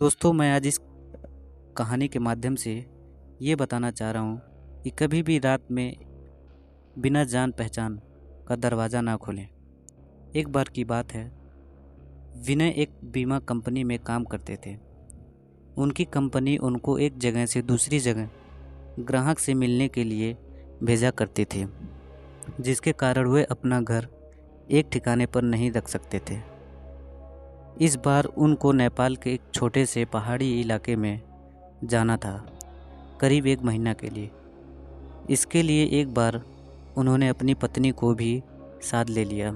दोस्तों, मैं आज इस कहानी के माध्यम से ये बताना चाह रहा हूँ कि कभी भी रात में बिना जान पहचान का दरवाज़ा ना खोलें। एक बार की बात है, विनय एक बीमा कंपनी में काम करते थे। उनकी कंपनी उनको एक जगह से दूसरी जगह ग्राहक से मिलने के लिए भेजा करती थी, जिसके कारण वे अपना घर एक ठिकाने पर नहीं रख सकते थे। इस बार उनको नेपाल के एक छोटे से पहाड़ी इलाके में जाना था, करीब 1 महीना के लिए। इसके लिए एक बार उन्होंने अपनी पत्नी को भी साथ ले लिया।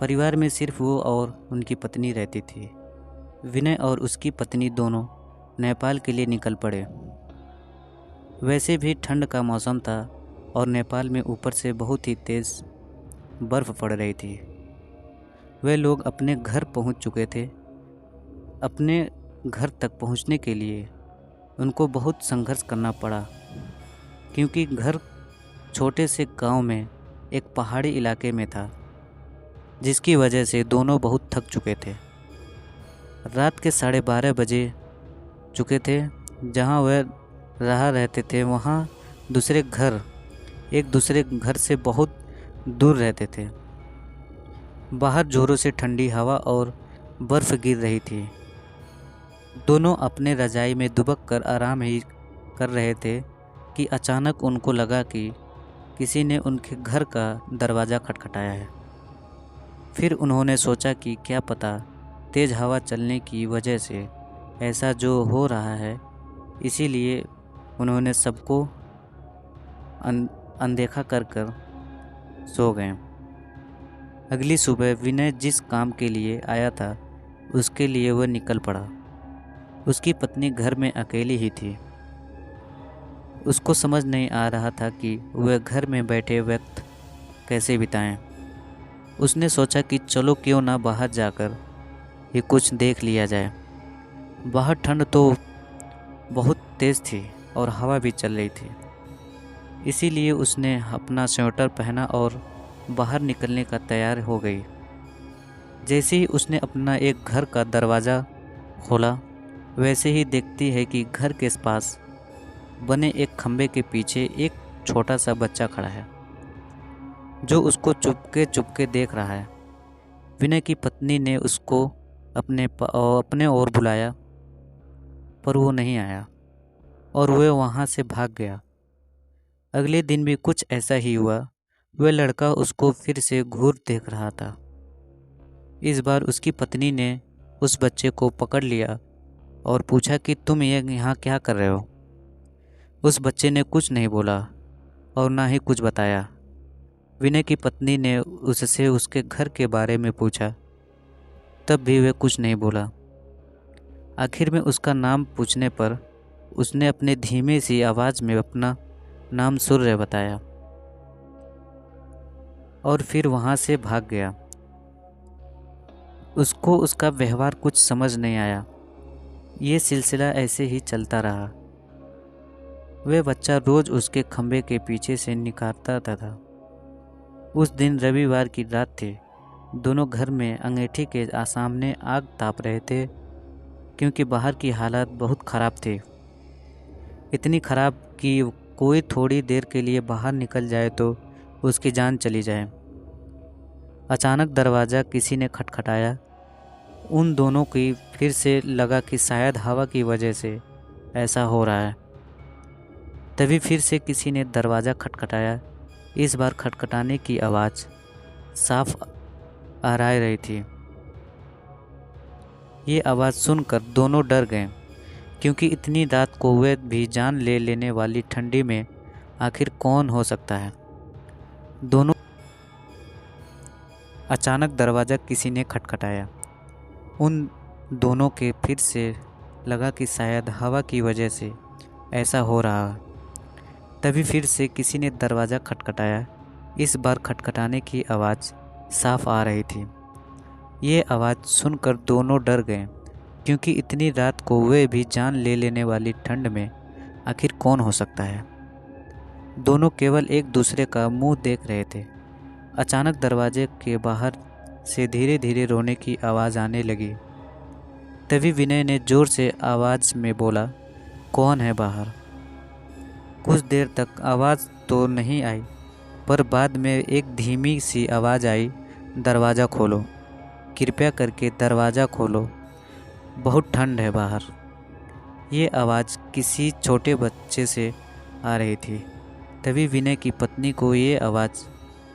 परिवार में सिर्फ वो और उनकी पत्नी रहती थी। विनय और उसकी पत्नी दोनों नेपाल के लिए निकल पड़े। वैसे भी ठंड का मौसम था और नेपाल में ऊपर से बहुत ही तेज़ बर्फ़ पड़ रही थी। वे लोग अपने घर पहुंच चुके थे। अपने घर तक पहुंचने के लिए उनको बहुत संघर्ष करना पड़ा, क्योंकि घर छोटे से गांव में एक पहाड़ी इलाके में था, जिसकी वजह से दोनों बहुत थक चुके थे। रात के 12:30 बजे चुके थे। जहां वे रहा रहते थे वहां एक दूसरे घर से बहुत दूर रहते थे। बाहर जोरों से ठंडी हवा और बर्फ़ गिर रही थी। दोनों अपने रज़ाई में दुबक कर आराम ही कर रहे थे कि अचानक उनको लगा कि किसी ने उनके घर का दरवाज़ा खटखटाया है। फिर उन्होंने सोचा कि क्या पता तेज़ हवा चलने की वजह से ऐसा जो हो रहा है, इसीलिए उन्होंने सबको अनदेखा कर कर सो गए। अगली सुबह विनय जिस काम के लिए आया था उसके लिए वह निकल पड़ा। उसकी पत्नी घर में अकेली ही थी। उसको समझ नहीं आ रहा था कि वह घर में बैठे वक्त कैसे बिताएं। उसने सोचा कि चलो क्यों ना बाहर जाकर ये कुछ देख लिया जाए। बाहर ठंड तो बहुत तेज़ थी और हवा भी चल रही थी। इसीलिए उसने अपना स्वेटर पहना और बाहर निकलने का तैयार हो गई। जैसे ही उसने अपना एक घर का दरवाज़ा खोला, वैसे ही देखती है कि घर के पास बने एक खंबे के पीछे एक छोटा सा बच्चा खड़ा है, जो उसको चुपके चुपके देख रहा है। विनय की पत्नी ने उसको अपने ओर बुलाया, पर वो नहीं आया और वह वहाँ से भाग गया। अगले दिन भी कुछ ऐसा ही हुआ। वह लड़का उसको फिर से घूर देख रहा था। इस बार उसकी पत्नी ने उस बच्चे को पकड़ लिया और पूछा कि तुम ये यहाँ क्या कर रहे हो। उस बच्चे ने कुछ नहीं बोला और ना ही कुछ बताया। विनय की पत्नी ने उससे उसके घर के बारे में पूछा, तब भी वह कुछ नहीं बोला। आखिर में उसका नाम पूछने पर उसने अपने धीमे सी आवाज़ में अपना नाम सूर्य बताया और फिर वहाँ से भाग गया। उसको उसका व्यवहार कुछ समझ नहीं आया। ये सिलसिला ऐसे ही चलता रहा। वह बच्चा रोज़ उसके खंबे के पीछे से निकलता था। उस दिन रविवार की रात थी। दोनों घर में अंगीठी के सामने आग ताप रहे थे, क्योंकि बाहर की हालत बहुत ख़राब थी। इतनी ख़राब कि कोई थोड़ी देर के लिए बाहर निकल जाए तो उसकी जान चली जाए। अचानक दरवाज़ा किसी ने खटखटाया। उन दोनों की फिर से लगा कि शायद हवा की वजह से ऐसा हो रहा है। तभी फिर से किसी ने दरवाज़ा खटखटाया। इस बार खटखटाने की आवाज़ साफ आ रही थी। ये आवाज़ सुनकर दोनों डर गए, क्योंकि इतनी रात को वे भी जान ले लेने वाली ठंडी में आखिर कौन हो सकता है। दोनों अचानक दरवाज़ा किसी ने खटखटाया। उन दोनों के फिर से लगा कि शायद हवा की वजह से ऐसा हो रहा है। तभी फिर से किसी ने दरवाज़ा खटखटाया। इस बार खटखटाने की आवाज़ साफ आ रही थी। ये आवाज़ सुनकर दोनों डर गए, क्योंकि इतनी रात को वे भी जान ले लेने वाली ठंड में आखिर कौन हो सकता है। दोनों केवल एक दूसरे का मुंह देख रहे थे। अचानक दरवाजे के बाहर से धीरे धीरे रोने की आवाज़ आने लगी। तभी विनय ने जोर से आवाज़ में बोला, कौन है बाहर? कुछ देर तक आवाज़ तो नहीं आई, पर बाद में एक धीमी सी आवाज़ आई, दरवाज़ा खोलो, कृपया करके दरवाज़ा खोलो, बहुत ठंड है बाहर। ये आवाज़ किसी छोटे बच्चे से आ रही थी। तभी विनय की पत्नी को ये आवाज़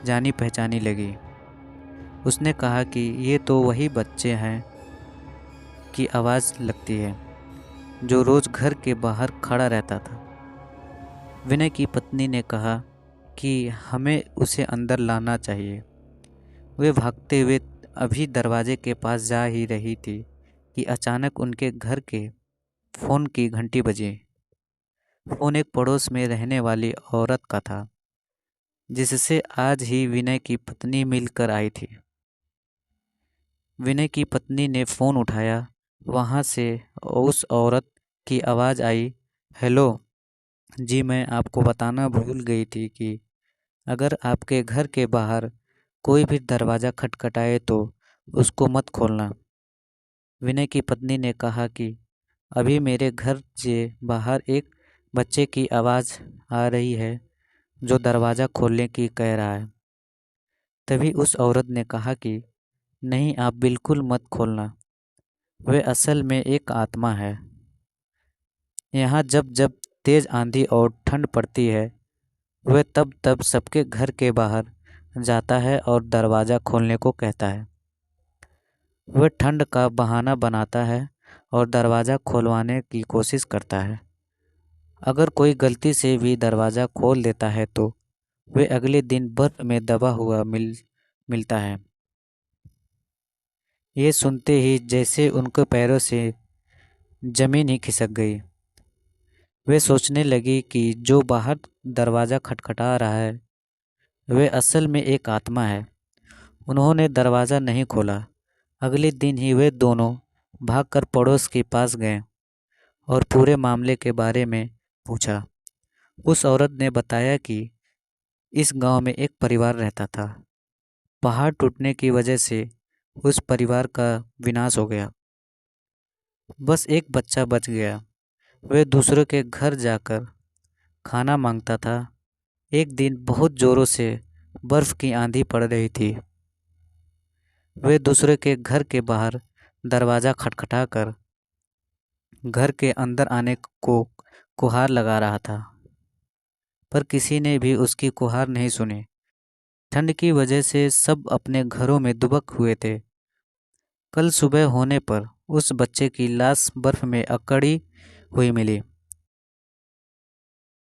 जानी पहचानी लगी। उसने कहा कि ये तो वही बच्चे हैं की आवाज़ लगती है जो रोज़ घर के बाहर खड़ा रहता था। विनय की पत्नी ने कहा कि हमें उसे अंदर लाना चाहिए। वे भागते हुए अभी दरवाजे के पास जा ही रही थी कि अचानक उनके घर के फ़ोन की घंटी बजी। फ़ोन एक पड़ोस में रहने वाली औरत का था, जिससे आज ही विनय की पत्नी मिलकर आई थी। विनय की पत्नी ने फ़ोन उठाया। वहाँ से उस औरत की आवाज़ आई, हेलो जी, मैं आपको बताना भूल गई थी कि अगर आपके घर के बाहर कोई भी दरवाज़ा खटखटाए तो उसको मत खोलना। विनय की पत्नी ने कहा कि अभी मेरे घर से बाहर एक बच्चे की आवाज़ आ रही है जो दरवाज़ा खोलने की कह रहा है। तभी उस औरत ने कहा कि नहीं, आप बिल्कुल मत खोलना, वह असल में एक आत्मा है। यहाँ जब जब तेज़ आंधी और ठंड पड़ती है, वह तब तब सबके घर के बाहर जाता है और दरवाज़ा खोलने को कहता है। वह ठंड का बहाना बनाता है और दरवाज़ा खुलवाने की कोशिश करता है। अगर कोई गलती से भी दरवाज़ा खोल देता है तो वे अगले दिन बर्फ़ में दबा हुआ मिलता है। ये सुनते ही जैसे उनके पैरों से ज़मीन ही खिसक गई। वे सोचने लगी कि जो बाहर दरवाज़ा खटखटा रहा है वह असल में एक आत्मा है। उन्होंने दरवाज़ा नहीं खोला। अगले दिन ही वे दोनों भागकर पड़ोस के पास गए और पूरे मामले के बारे में पूछा। उस औरत ने बताया कि इस गांव में एक परिवार रहता था। पहाड़ टूटने की वजह से उस परिवार का विनाश हो गया। बस एक बच्चा बच गया। वह दूसरों के घर जाकर खाना मांगता था। एक दिन बहुत ज़ोरों से बर्फ़ की आंधी पड़ रही थी। वे दूसरे के घर के बाहर दरवाज़ा खटखटाकर घर के अंदर आने को गुहार लगा रहा था, पर किसी ने भी उसकी गुहार नहीं सुनी। ठंड की वजह से सब अपने घरों में दुबक हुए थे। कल सुबह होने पर उस बच्चे की लाश बर्फ़ में अकड़ी हुई मिली।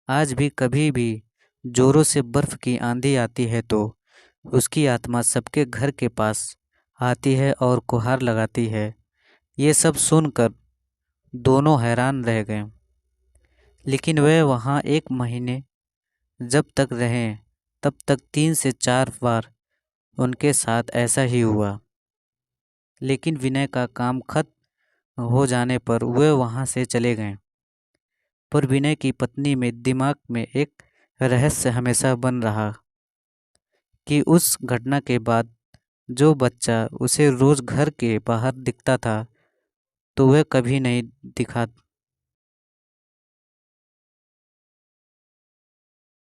आज भी कभी भी जोरों से बर्फ़ की आंधी आती है तो उसकी आत्मा सबके घर के पास आती है और गुहार लगाती है। ये सब सुनकर दोनों हैरान रह गए। लेकिन वह वहाँ एक महीने जब तक रहे तब तक 3 से 4 बार उनके साथ ऐसा ही हुआ। लेकिन विनय का काम खत्म हो जाने पर वे वहाँ से चले गए। पर विनय की पत्नी में दिमाग में एक रहस्य हमेशा बन रहा कि उस घटना के बाद जो बच्चा उसे रोज़ घर के बाहर दिखता था तो वह कभी नहीं दिखा